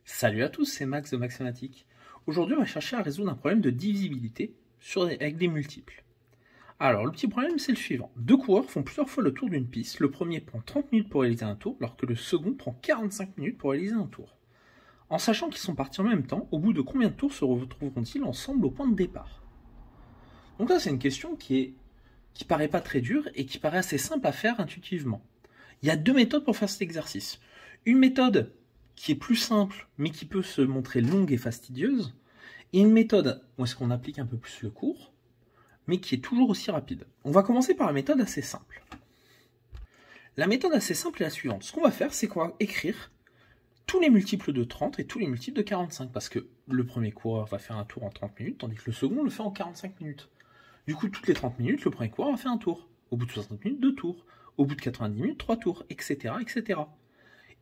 Salut à tous, c'est Max de Maxmatic. Aujourd'hui, on va chercher à résoudre un problème de divisibilité avec des multiples. Alors, le petit problème, c'est le suivant. Deux coureurs font plusieurs fois le tour d'une piste. Le premier prend 30 minutes pour réaliser un tour, alors que le second prend 45 minutes pour réaliser un tour. En sachant qu'ils sont partis en même temps, au bout de combien de tours se retrouveront-ils ensemble au point de départ? Donc là, c'est une question qui paraît pas très dure et qui paraît assez simple à faire intuitivement. Il y a deux méthodes pour faire cet exercice. Une méthode qui est plus simple, mais qui peut se montrer longue et fastidieuse, et une méthode où est-ce qu'on applique un peu plus le cours, mais qui est toujours aussi rapide. On va commencer par la méthode assez simple. La méthode assez simple est la suivante. Ce qu'on va faire, c'est qu'on va écrire tous les multiples de 30 et tous les multiples de 45, parce que le premier coureur va faire un tour en 30 minutes, tandis que le second le fait en 45 minutes. Du coup, toutes les 30 minutes, le premier coureur va faire un tour. Au bout de 60 minutes, 2 tours. Au bout de 90 minutes, 3 tours, etc., etc.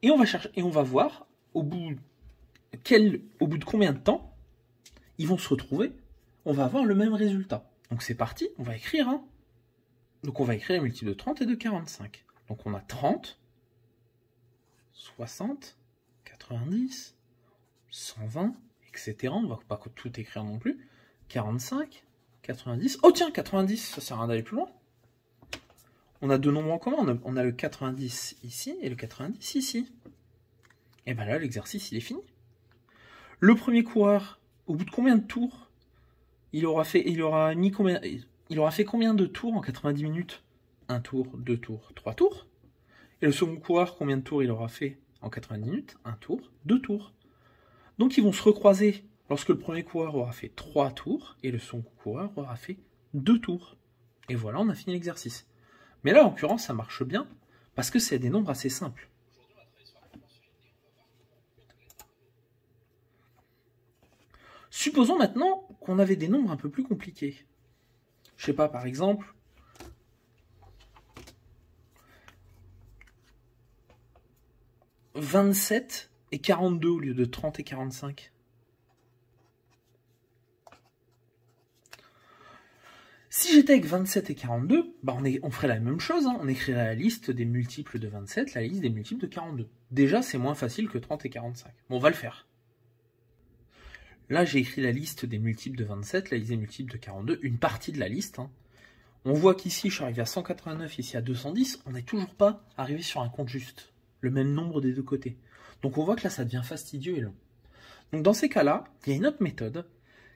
Et on va chercher, et on va voir au bout de combien de temps ils vont se retrouver. On va avoir le même résultat. Donc c'est parti, on va écrire. Donc on va écrire les multiples de 30 et de 45. Donc on a 30, 60, 90, 120, etc. On ne va pas tout écrire non plus. 45, 90. Oh tiens, 90, ça sert à rien d'aller plus loin. On a deux nombres en commun. On a le 90 ici et le 90 ici. Et bien là, l'exercice, il est fini. Le premier coureur, au bout de combien de tours il aura fait combien de tours en 90 minutes? Un tour, deux tours, trois tours. Et le second coureur, combien de tours il aura fait en 90 minutes? Un tour, deux tours. Donc ils vont se recroiser lorsque le premier coureur aura fait 3 tours et le second coureur aura fait 2 tours. Et voilà, on a fini l'exercice. Mais là, en l'occurrence, ça marche bien parce que c'est des nombres assez simples. Supposons maintenant qu'on avait des nombres un peu plus compliqués. Je sais pas, par exemple, « 27 et 42 au lieu de 30 et 45 ». Si j'étais avec 27 et 42, bah on ferait la même chose. On écrirait la liste des multiples de 27, la liste des multiples de 42. Déjà, c'est moins facile que 30 et 45. Bon, on va le faire. Là, j'ai écrit la liste des multiples de 27, la liste des multiples de 42, une partie de la liste. On voit qu'ici, je suis arrivé à 189, ici à 210. On n'est toujours pas arrivé sur un compte juste. Le même nombre des deux côtés. Donc on voit que là, ça devient fastidieux et long. Donc dans ces cas-là, il y a une autre méthode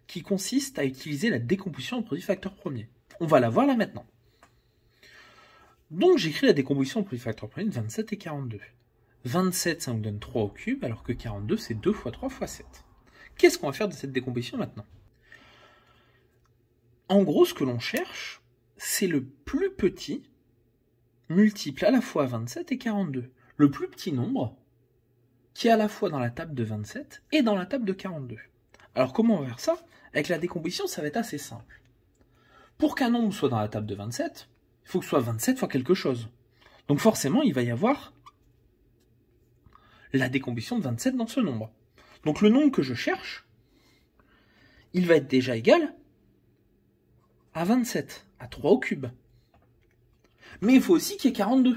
qui consiste à utiliser la décomposition en produit facteur premier. On va la voir là maintenant. Donc j'écris la décomposition en produit facteur premier de 27 et 42. 27, ça nous donne 3 au cube, alors que 42, c'est 2 fois 3 fois 7. Qu'est-ce qu'on va faire de cette décomposition maintenant? En gros, ce que l'on cherche, c'est le plus petit multiple à la fois 27 et 42. Le plus petit nombre qui est à la fois dans la table de 27 et dans la table de 42. Alors comment on va faire ça? Avec la décomposition, ça va être assez simple. Pour qu'un nombre soit dans la table de 27, il faut que ce soit 27 fois quelque chose. Donc forcément, il va y avoir la décomposition de 27 dans ce nombre. Donc le nombre que je cherche, il va être déjà égal à 27, à 3 au cube. Mais il faut aussi qu'il y ait 42.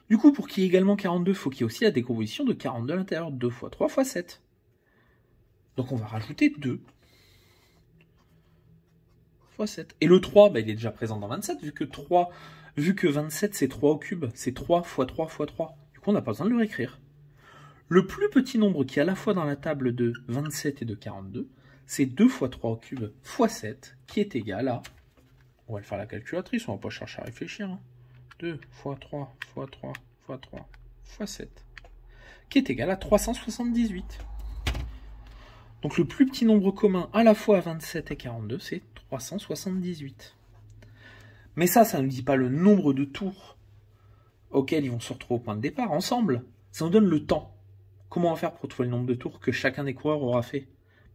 Du coup, pour qu'il y ait également 42, il faut qu'il y ait aussi la décomposition de 42 à l'intérieur. 2 fois 3 fois 7. Donc on va rajouter 2 fois 7. Et le 3, bah, il est déjà présent dans 27, vu que 27 c'est 3 au cube, c'est 3 fois 3 fois 3. Du coup, on n'a pas besoin de le réécrire. Le plus petit nombre qui est à la fois dans la table de 27 et de 42, c'est 2 fois 3 au cube fois 7, qui est égal à... On va le faire à la calculatrice, on ne va pas chercher à réfléchir. 2 fois 3 fois 3 fois 3 fois 7, qui est égal à 378. Donc le plus petit nombre commun à la fois à 27 et 42, c'est 378. Mais ça ne nous dit pas le nombre de tours auxquels ils vont se retrouver au point de départ ensemble. Ça nous donne le temps. Comment on va faire pour trouver le nombre de tours que chacun des coureurs aura fait?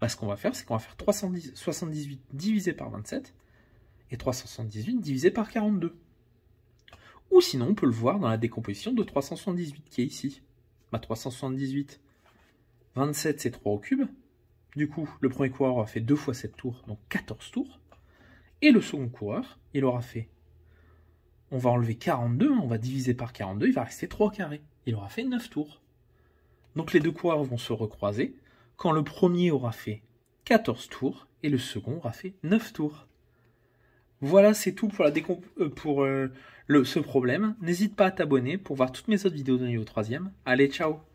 Ce qu'on va faire, c'est qu'on va faire 378 divisé par 27 et 378 divisé par 42. Ou sinon, on peut le voir dans la décomposition de 378 qui est ici. 378, 27 c'est 3 au cube. Du coup, le premier coureur aura fait 2 fois 7 tours, donc 14 tours. Et le second coureur, il aura fait... On va enlever 42, on va diviser par 42, il va rester 3 carrés. Il aura fait 9 tours. Donc les deux coureurs vont se recroiser quand le premier aura fait 14 tours et le second aura fait 9 tours. Voilà, c'est tout pour, ce problème. N'hésite pas à t'abonner pour voir toutes mes autres vidéos de niveau 3e. Allez, ciao!